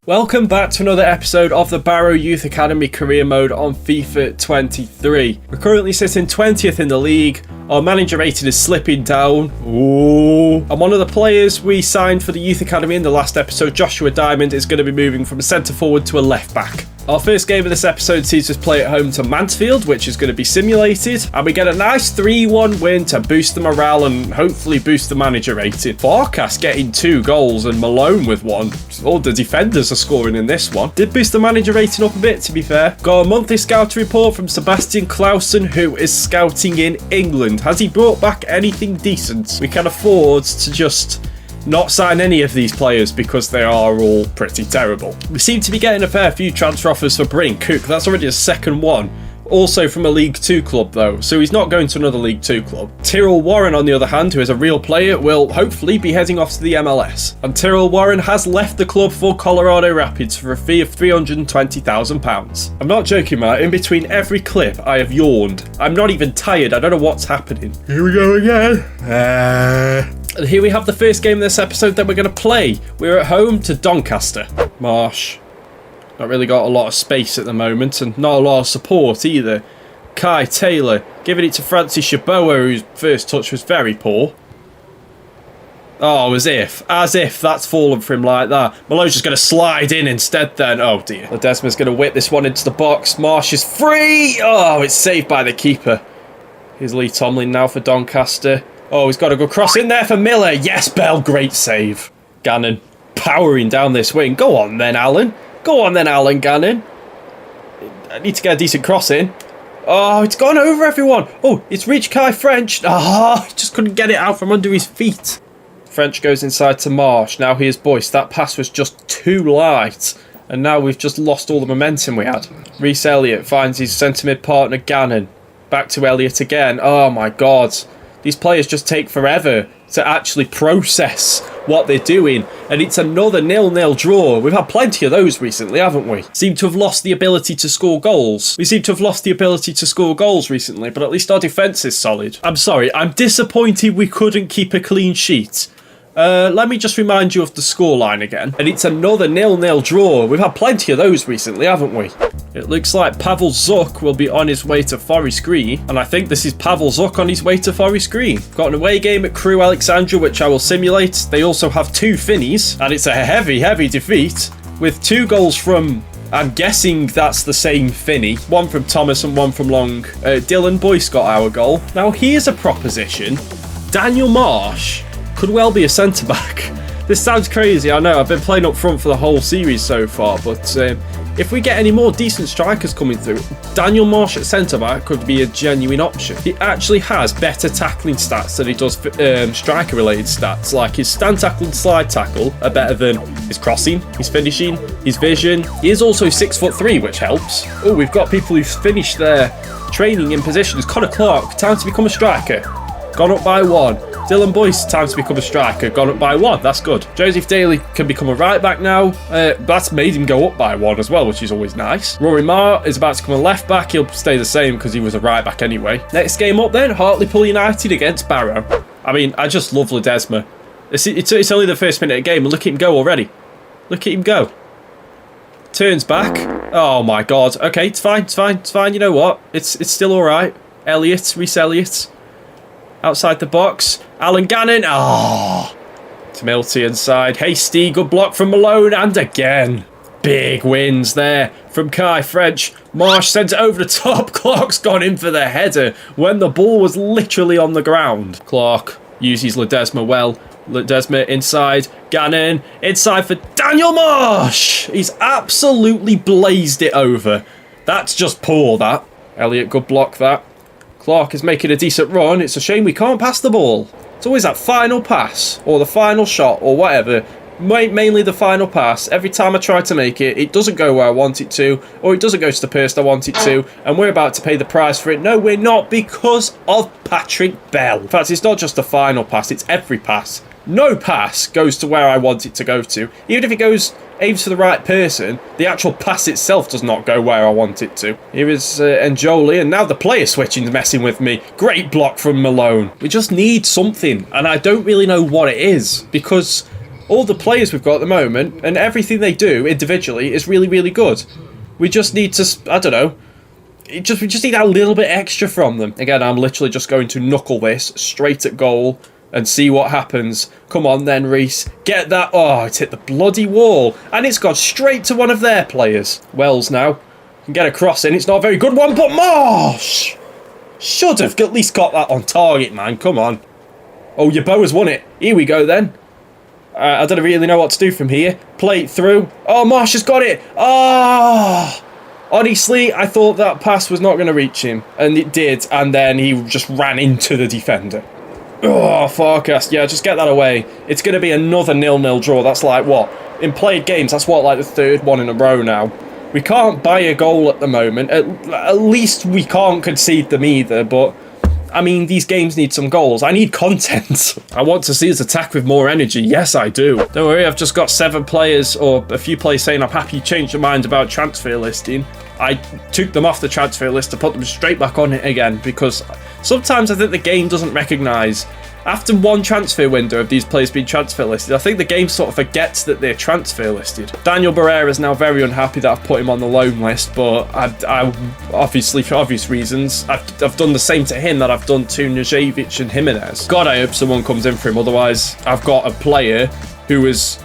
Welcome back to another episode of the Barrow Youth Academy Career Mode on FIFA 23. We're currently sitting 20th in the league. Our manager rating is slipping down. Ooh. And one of the players we signed for the Youth Academy in the last episode, Joshua Diamond, is going to be moving from a centre forward to a left back. Our first game of this episode sees us play at home to Mansfield, which is going to be simulated, and we get a nice 3-1 win to boost the morale and hopefully boost the manager rating. Farkas getting 2 goals and Malone with 1. All the defenders are scoring in this one. Did boost the manager rating up a bit, to be fair. Got a monthly scout report from Sebastian Clausen, who is scouting in England. Has he brought back anything decent? We can afford to just not sign any of these players because they are all pretty terrible. We seem to be getting a fair few transfer offers for Bryn Cook. That's already a second one. Also from a League 2 club though, so he's not going to another League 2 club. Tyrrell Warren, on the other hand, who is a real player, will hopefully be heading off to the MLS. And Tyrrell Warren has left the club for Colorado Rapids for a fee of £320,000. I'm not joking, Matt. In between every clip, I have yawned. I'm not even tired. I don't know what's happening. Here we go again. And here we have the first game of this episode that we're going to play. We're at home to Doncaster. Marsh. Not really got a lot of space at the moment, and not a lot of support either. Kai Taylor giving it to Francis Shaboa, whose first touch was very poor. Oh, as if that's fallen for him like that. Malone's just going to slide in instead then. Oh dear. Ledesma's going to whip this one into the box. Marsh is free. Oh, it's saved by the keeper. Here's Lee Tomlin now for Doncaster. Oh, he's got a good cross in there for Miller. Yes, Bell, great save. Gannon powering down this wing. Go on then, Alan. Go on then, Alan Gannon. I need to get a decent cross in. Oh, it's gone over everyone. Oh, it's reached Kai French. Ah, just couldn't get it out from under his feet. French goes inside to Marsh. Now here's Boyce. That pass was just too light. And now we've just lost all the momentum we had. Reece Elliott finds his centre mid partner Gannon. Back to Elliott again. Oh my God. These players just take forever to actually process what they're doing, and it's another 0-0 draw. We've had plenty of those recently, haven't we? Seem to have lost the ability to score goals. We seem to have lost the ability to score goals recently, but at least our defence is solid. I'm sorry, I'm disappointed we couldn't keep a clean sheet. Let me just remind you of the scoreline again. And it's another 0-0 draw. We've had plenty of those recently, haven't we? It looks like Pavel Zuk will be on his way to Forest Green. And I think this is Pavel Zuk on his way to Forest Green. Got an away game at Crewe Alexandra, which I will simulate. They also have 2 Finnies. And it's a heavy, heavy defeat. With 2 goals from, I'm guessing that's the same Finney. 1 from Thomas and 1 from Long. Dylan Boyce got our goal. Now here's a proposition. Daniel Marsh could well be a centre-back. This sounds crazy, I know. I've been playing up front for the whole series so far, but if we get any more decent strikers coming through, Daniel Marsh at centre-back could be a genuine option. He actually has better tackling stats than he does striker-related stats, like his stand tackle and slide tackle are better than his crossing, his finishing, his vision. He is also 6'3", which helps. Oh, we've got people who've finished their training in positions. Connor Clark, time to become a striker. Gone up by 1. Dylan Boyce, time to become a striker, gone up by 1. That's good. Joseph Daly can become a right back now. That's made him go up by 1 as well, which is always nice. Rory Marr is about to become a left back. He'll stay the same because he was a right back anyway. Next game up then, Hartlepool United against Barrow. I mean, I just love Ledesma. It's only the first minute of game and look at him go already. Look at him go. Turns back. Oh my God. Okay, it's fine. You know what? It's still all right. Reece Elliott. Outside the box. Alan Gannon. Oh. Milty inside. Hasty. Good block from Malone. And again. Big wins there from Kai French. Marsh sends it over the top. Clark's gone in for the header when the ball was literally on the ground. Clark uses Ledesma well. Ledesma inside. Gannon. Inside for Daniel Marsh. He's absolutely blazed it over. That's just poor, that. Elliott, good block, that. Clark is making a decent run. It's a shame we can't pass the ball. It's always that final pass or the final shot or whatever. Mainly the final pass. Every time I try to make it, it doesn't go where I want it to, or it doesn't go to the person I want it to, and we're about to pay the price for it. No, we're not, because of Patrick Bell. In fact, it's not just the final pass, it's every pass. No pass goes to where I want it to go to. Even if it aims for the right person, the actual pass itself does not go where I want it to. Here is Njoli, and now the player switching is messing with me. Great block from Malone. We just need something, and I don't really know what it is, because All the players we've got at the moment and everything they do individually is really, really good. We just need to, I don't know, we just need a little bit extra from them. Again, I'm literally just going to knuckle this straight at goal and see what happens. Come on then, Reece. Get that. Oh, it's hit the bloody wall. And it's gone straight to one of their players. Wells now can get a cross in. It's not a very good one, but Marsh should have at least got that on target, man. Come on. Oh, Yeboah's won it. Here we go then. I don't really know what to do from here. Play it through. Oh, Marsh has got it. Oh, honestly, I thought that pass was not going to reach him. And it did. And then he just ran into the defender. Oh, forecast. Yeah, just get that away. It's going to be another 0-0 draw. That's like, what? In played games, that's what, like the third one in a row now. We can't buy a goal at the moment. At least we can't concede them either, but I mean, these games need some goals. I need content. I want to see us attack with more energy. Yes, I do. Don't worry, I've just got 7 players, or a few players saying I'm happy you changed your mind about transfer listing. I took them off the transfer list to put them straight back on it again, because sometimes I think the game doesn't recognise. After one transfer window of these players being transfer listed, I think the game sort of forgets that they're transfer listed. Daniel Barrera is now very unhappy that I've put him on the loan list, but I obviously, for obvious reasons, I've done the same to him that I've done to Nejevic and Jimenez. God, I hope someone comes in for him, otherwise I've got a player who is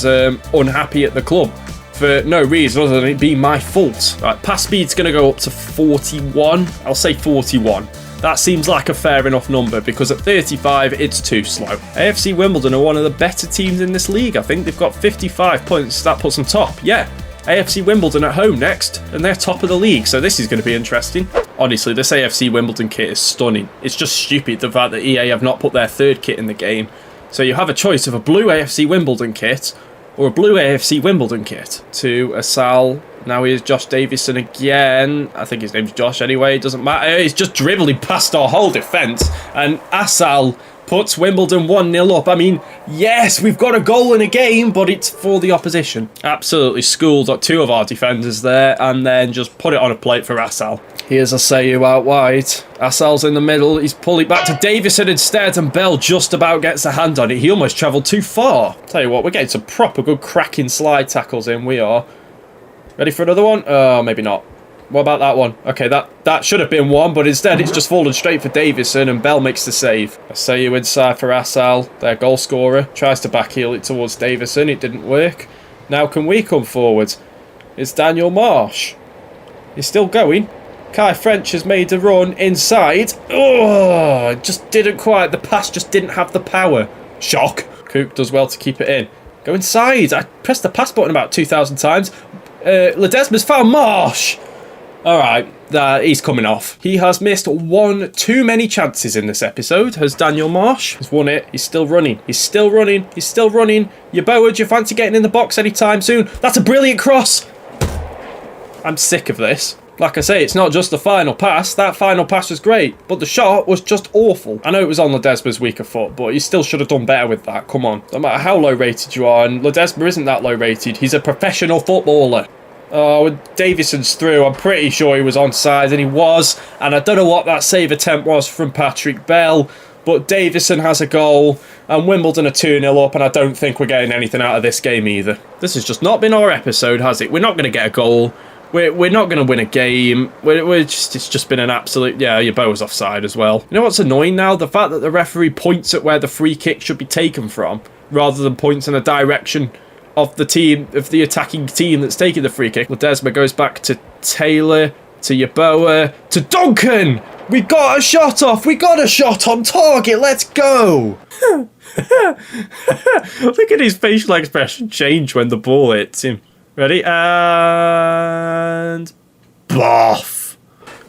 unhappy at the club for no reason other than it being my fault. Right, pass speed's going to go up to 41. I'll say 41. That seems like a fair enough number, because at 35, it's too slow. AFC Wimbledon are one of the better teams in this league. I think they've got 55 points. That puts them top. Yeah, AFC Wimbledon at home next, and they're top of the league, so this is going to be interesting. Honestly, this AFC Wimbledon kit is stunning. It's just stupid, the fact that EA have not put their third kit in the game. So you have a choice of a blue AFC Wimbledon kit or a blue AFC Wimbledon kit. To Asal. Now here's Josh Davison again. I think his name's Josh anyway. It doesn't matter. He's just dribbling past our whole defence. And Asal puts Wimbledon 1-0 up. I mean, yes, we've got a goal in a game, but it's for the opposition. Absolutely schooled up 2 of our defenders there, and then just put it on a plate for Asal. Here's Asayu out wide. Asal's in the middle. He's pulling back to Davison instead, and Bell just about gets a hand on it. He almost travelled too far. Tell you what, we're getting some proper good cracking slide tackles in. We are. Ready for another one? Oh, maybe not. What about that one? Okay, that should have been one, but instead it's just fallen straight for Davison, and Bell makes the save. Asayu inside for Asal, their goal scorer. Tries to backheel it towards Davison. It didn't work. Now can we come forward? It's Daniel Marsh. He's still going. Kai French has made a run inside. Oh, just didn't quite. The pass just didn't have the power. Shock. Coop does well to keep it in. Go inside. I pressed the pass button about 2,000 times. Ledesma's found Marsh. Alright, he's coming off. He has missed one too many chances in this episode, has Daniel Marsh. He's won it. He's still running. He's still running. He's still running. Yeboah, do you fancy getting in the box anytime soon? That's a brilliant cross. I'm sick of this. Like I say, it's not just the final pass. That final pass was great, but the shot was just awful. I know it was on Ledesma's weaker foot, but he still should have done better with that. Come on. No matter how low rated you are, and Ledesma isn't that low rated. He's a professional footballer. Oh, when Davison's through, I'm pretty sure he was onside, and he was. And I don't know what that save attempt was from Patrick Bell, but Davison has a goal, and Wimbledon are 2-0 up, and I don't think we're getting anything out of this game either. This has just not been our episode, has it? We're not going to get a goal. We're not going to win a game. It's just been an absolute... Yeah, Yeboah's offside as well. You know what's annoying now? The fact that the referee points at where the free kick should be taken from, rather than points in a direction of the team, of the attacking team that's taking the free kick. Ledesma goes back to Taylor, to Yeboah, to Duncan! We got a shot off! We got a shot on target! Let's go! Look at his facial expression change when the ball hits him. Ready? And... boff!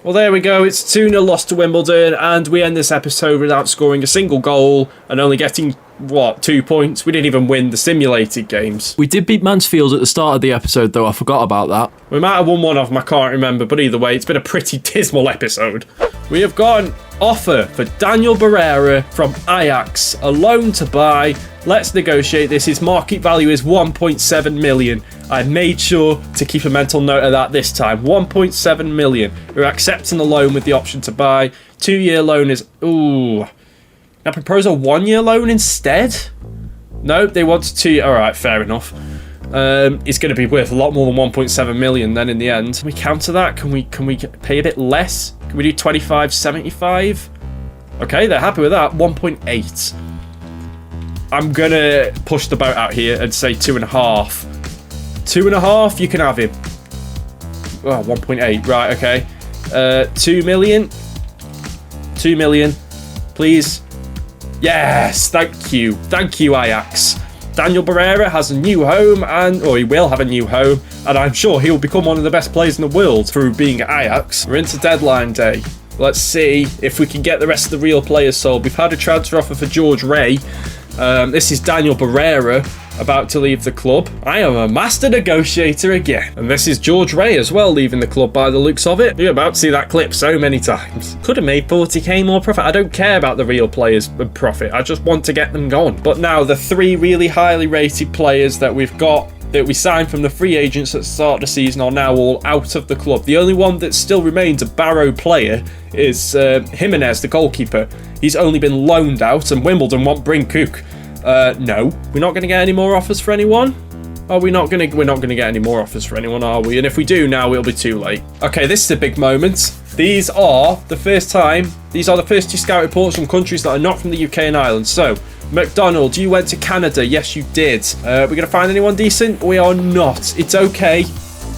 Well, there we go. It's 2-0 loss to Wimbledon, and we end this episode without scoring a single goal and only getting, 2 points? We didn't even win the simulated games. We did beat Mansfield at the start of the episode, though. I forgot about that. We might have won one of them, I can't remember, but either way, it's been a pretty dismal episode. We have got an offer for Daniel Barrera from Ajax, a loan to buy. Let's negotiate this. His market value is 1.7 million. I made sure to keep a mental note of that this time. 1.7 million. We're accepting the loan with the option to buy. 2-year loan is... ooh. Now propose a 1-year loan instead? No, they want to. All right, fair enough. It's going to be worth a lot more than 1.7 million then in the end. Can we counter that? Can we pay a bit less? Can we do 25.75? Okay, they're happy with that. 1.8. I'm going to push the boat out here and say 2.5. 2.5, you can have him. Oh, 1.8, right, okay. 2 million. 2 million, please. Yes, thank you. Thank you, Ajax. Daniel Barrera has a new home, or he will have a new home, and I'm sure he'll become one of the best players in the world through being at Ajax. We're into deadline day. Let's see if we can get the rest of the real players sold. We've had a transfer offer for George Ray. This is Daniel Barrera about to leave the club. I am a master negotiator again. And this is George Ray as well, leaving the club by the looks of it. You're about to see that clip so many times. Could have made 40k more profit. I don't care about the real players and profit. I just want to get them gone. But now the 3 really highly rated players that we've got that we signed from the free agents at the start of the season are now all out of the club. The only one that still remains a Barrow player is Jimenez, the goalkeeper. He's only been loaned out, and Wimbledon want Bryn Cook. No, we're not going to get any more offers for anyone. We're not going to get any more offers for anyone, are we? And if we do now, it'll be too late. Okay, this is a big moment. These are the first 2 scout reports from countries that are not from the UK and Ireland. So, McDonald, you went to Canada. Yes, you did. We're going to find anyone decent? We are not. It's okay.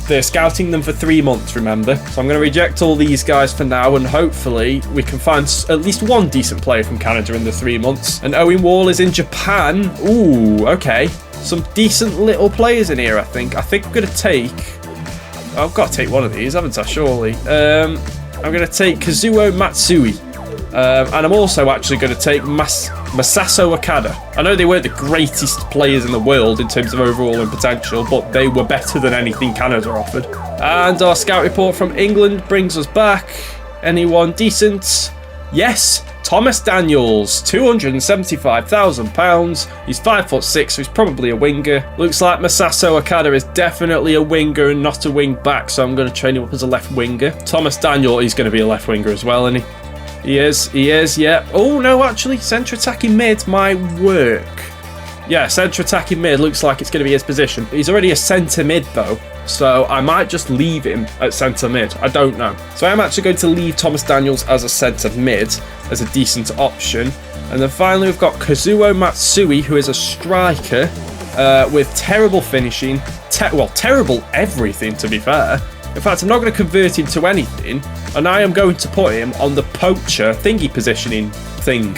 They're scouting them for 3 months, remember? So I'm going to reject all these guys for now, and hopefully we can find at least one decent player from Canada in the 3 months. And Owen Wall is in Japan. Ooh, okay. Some decent little players in here, I think. I think I'm going to take... I've got to take one of these, haven't I, surely? I'm going to take Kazuo Matsui. And I'm also actually going to take Masaso Okada. I know they weren't the greatest players in the world in terms of overall and potential, but they were better than anything Canada offered. And our scout report from England brings us back. Anyone decent? Yes, Thomas Daniels, £275,000. He's 5'6", so he's probably a winger. Looks like Masaso Okada is definitely a winger and not a wing back, so I'm going to train him up as a left winger. Thomas Daniel, he's going to be a left winger as well, isn't he? He is, yeah. Oh, no, actually, centre attacking mid might work. Yeah, centre attacking mid looks like it's going to be his position. He's already a centre mid, though, so I might just leave him at centre mid. I don't know. So I'm actually going to leave Thomas Daniels as a centre mid, as a decent option. And then finally, we've got Kazuo Matsui, who is a striker with terrible finishing. Terrible everything, to be fair. In fact, I'm not going to convert him to anything, and I am going to put him on the poacher thingy positioning thing.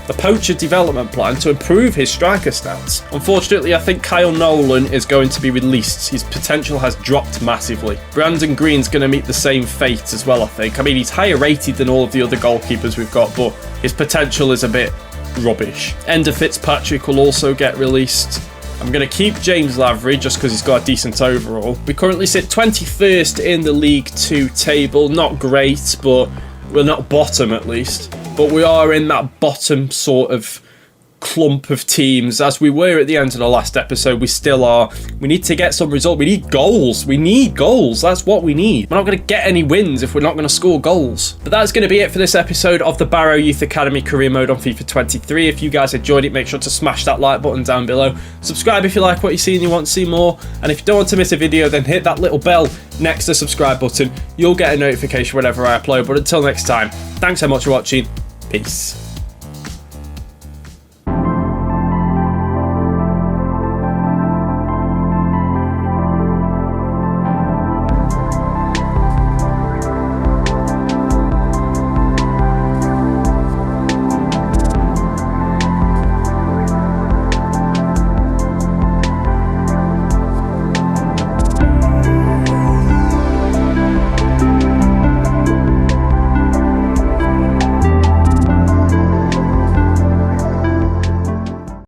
The poacher development plan to improve his striker stats. Unfortunately, I think Kyle Nolan is going to be released. His potential has dropped massively. Brandon Green's going to meet the same fate as well, I think. I mean, he's higher rated than all of the other goalkeepers we've got, but his potential is a bit rubbish. Ender Fitzpatrick will also get released. I'm going to keep James Lavery just because he's got a decent overall. We currently sit 21st in the League 2 table. Not great, but we're not bottom at least. But we are in that bottom sort of clump of teams. As we were at the end of the last episode, we still are. We need to get some result. We need goals. We need goals. That's what we need. We're not going to get any wins if we're not going to score goals. But that's going to be it for this episode of the Barrow Youth Academy Career Mode on FIFA 23. If you guys enjoyed it, make sure to smash that like button down below. Subscribe if you like what you see and you want to see more. And if you don't want to miss a video, then hit that little bell next to the subscribe button. You'll get a notification whenever I upload. But until next time, thanks so much for watching. Peace.